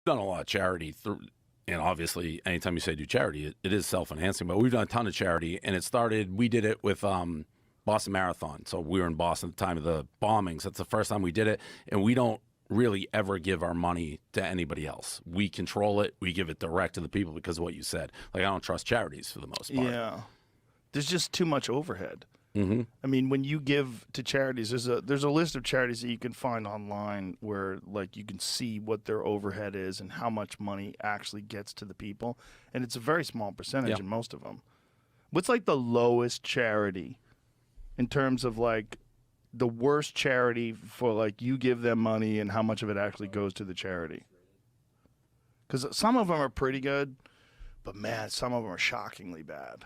done a lot of charity through, and obviously anytime you say do charity, it is self-enhancing, but we've done a ton of charity, and we did it with Boston Marathon. So we were in Boston at the time of the bombings. That's the first time we did it, and we don't really ever give our money to anybody else. We control it. We give it direct to the people because of what you said. Like, I don't trust charities for the most part. Yeah. There's just too much overhead. Mm-hmm. I mean, when you give to charities, there's a list of charities that you can find online where, like, you can see what their overhead is and how much money actually gets to the people, and it's a very small percentage in most of them. What's like the lowest charity in terms of like the worst charity for like you give them money and how much of it actually goes to the charity? Because some of them are pretty good, but man, some of them are shockingly bad.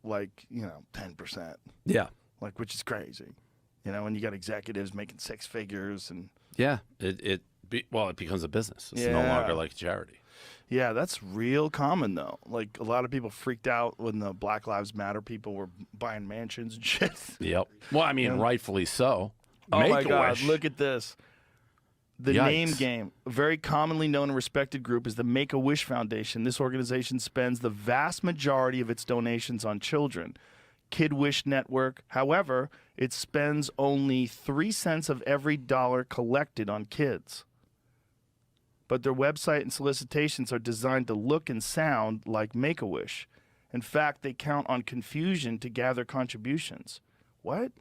Like, 10%. Yeah. Like, which is crazy. And you got executives making six figures and yeah, it becomes a business. It's no longer like a charity. Yeah, that's real common though. Like, a lot of people freaked out when the Black Lives Matter people were buying mansions and shit. Yep. Well, I mean, rightfully so. Oh my God, Make-A-Wish. look at this. The Yikes. name game, a very commonly known and respected group, is the Make-A-Wish Foundation. This organization spends the vast majority of its donations on children. Kid-Wish Network, however, it spends only 3 cents of every dollar collected on kids. But their website and solicitations are designed to look and sound like Make-A-Wish. In fact, they count on confusion to gather contributions. What?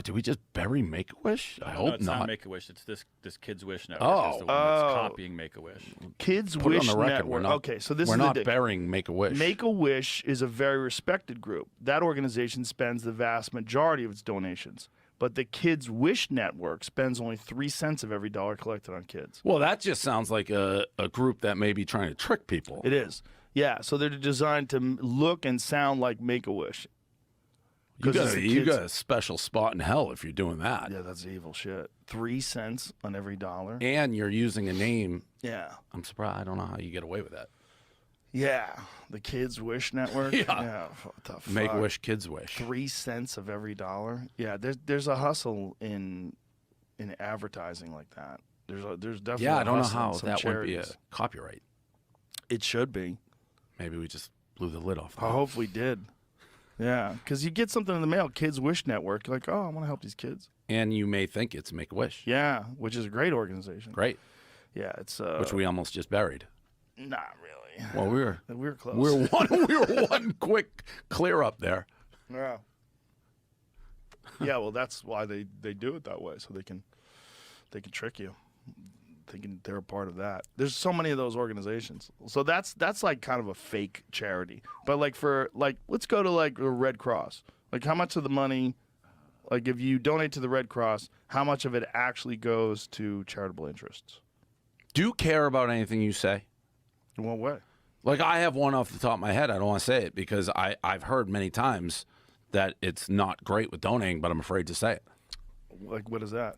Do we just bury Make-A-Wish? I hope no, it's not Make-A-Wish. It's this Kids Wish Network. Is the one that's copying Make-A-Wish. Kids Put it Wish on the record. Network. Okay, so this we're is not the burying Make-A-Wish. Make-A-Wish is a very respected group. That organization spends the vast majority of its donations. But the Kids Wish Network spends only 3 cents of every dollar collected on kids. Well, that just sounds like a group that may be trying to trick people. It is. Yeah, so they're designed to look and sound like Make-A-Wish. You got a special spot in hell if you're doing that. Yeah, that's evil shit. 3 cents on every dollar. And you're using a name. Yeah. I'm surprised. I don't know how you get away with that. Yeah, the Kids Wish Network. Yeah. What the fuck? Make-A-Wish, Kids Wish. 3 cents of every dollar. Yeah, there's a hustle in advertising like that. There's definitely Yeah, I don't know hustle in how some that would be a charities. copyright. It should be. Maybe we just blew the lid off. I hope we did. Yeah, because you get something in the mail, Kids Wish Network. You're like, oh, I want to help these kids. And you may think it's Make-A-Wish. Yeah, which is a great organization. Great. Yeah, it's Which we almost just buried. not really. Well, we were close. we were one quick clear up there. Yeah. Yeah, well, that's why they do it that way, so they can trick you, thinking they're a part of that. There's so many of those organizations, so that's like kind of a fake charity. But let's go to like the Red Cross. Like, how much of the money, like if you donate to the Red Cross, how much of it actually goes to charitable interests? Do you care about anything you say? In what way? Like, I have one off the top of my head. I don't want to say it because I've heard many times that it's not great with donating, but I'm afraid to say it. Like, what is that?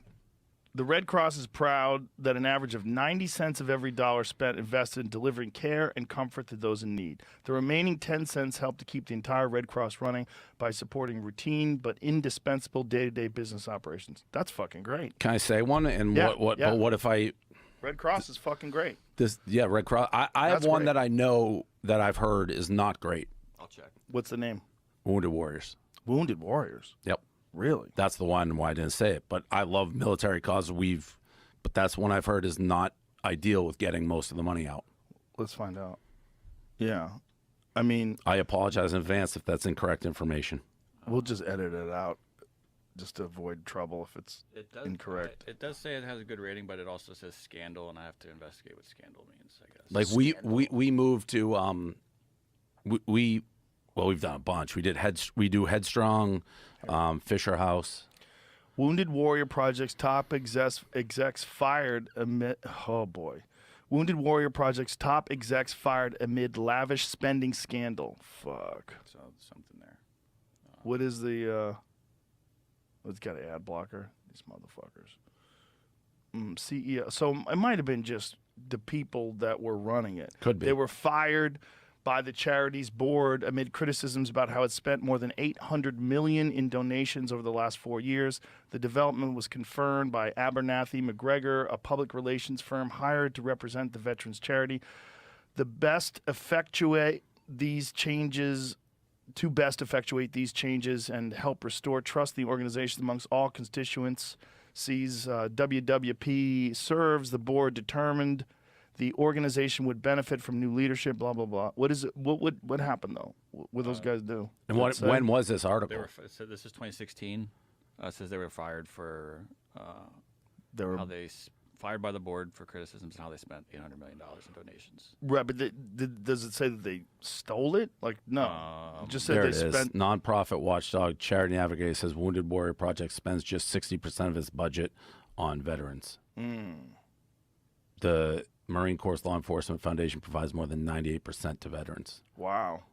The Red Cross is proud that an average of 90 cents of every dollar spent invested in delivering care and comfort to those in need. The remaining 10 cents help to keep the entire Red Cross running by supporting routine but indispensable day-to-day business operations. That's fucking great. Can I say one? And Yeah, what yeah. But what if I Red Cross is fucking great. Red Cross. I have That's one great. that I know that I've heard is not great. I'll check. What's the name? Wounded Warriors. Wounded Warriors. Yep. Really? That's the one why I didn't say it. But I love military causes. But that's one I've heard is not ideal with getting most of the money out. Let's find out. Yeah. I mean, I apologize in advance if that's incorrect information. we'll just edit it out just to avoid trouble if it's incorrect. It does say it has a good rating, but it also says scandal, and I have to investigate what scandal means, I guess. Like we moved to we've done a bunch. We do Headstrong, Fisher House. Wounded Warrior Project's top execs fired amid... Oh, boy. Wounded Warrior Project's top execs fired amid lavish spending scandal. Fuck. So something there. What is the... It's got an ad blocker. These motherfuckers. CEO. So it might have been just the people that were running it. Could be. They were fired by the charity's board amid criticisms about how it spent more than $800 million in donations over the last 4 years. The development was confirmed by Abernathy McGregor, a public relations firm hired to represent the veterans charity. To best effectuate these changes and help restore trust in the organization amongst all constituents, WWP serves. The board determined the organization would benefit from new leadership. Blah blah blah. What happened though? What those guys do? And when was this article? So this is 2016. It says they were fired for fired by the board for criticisms and how they spent $800 million in donations. Right, but does it say that they stole it? Like, no. It just said there they it is. spent. Nonprofit watchdog Charity Navigator says Wounded Warrior Project spends just 60% of its budget on veterans. The Marine Corps Law Enforcement Foundation provides more than 98% to veterans. Wow.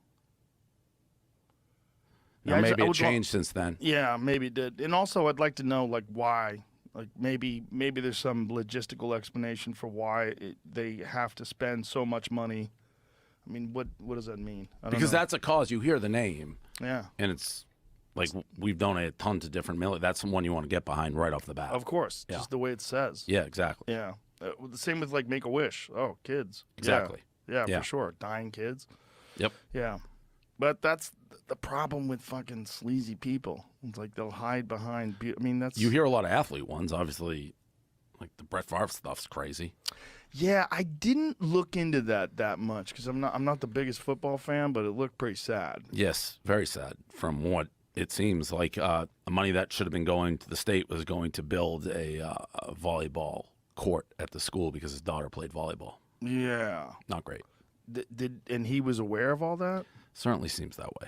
Now, maybe it changed since then. Yeah, maybe it did. And also, I'd like to know, like, why. Like, maybe there's some logistical explanation for why they have to spend so much money. I mean, what does that mean? Because that's a cause. You hear the name. Yeah. And it's like we've donated tons of different military. That's the one you want to get behind right off the bat. Of course. Yeah. Just the way it says. Yeah, exactly. Yeah. The same with, like, Make-A-Wish. Oh, kids. Exactly. Yeah, for sure. Dying kids. Yep. Yeah. But that's the problem with fucking sleazy people. It's like they'll hide behind. I mean, that's. You hear a lot of athlete ones, obviously. Like the Brett Favre stuff's crazy. Yeah, I didn't look into that much because I'm not the biggest football fan, but it looked pretty sad. Yes, very sad. From what it seems like, the money that should have been going to the state was going to build a volleyball court at the school because his daughter played volleyball. Yeah. Not great. And he was aware of all that? Certainly seems that way.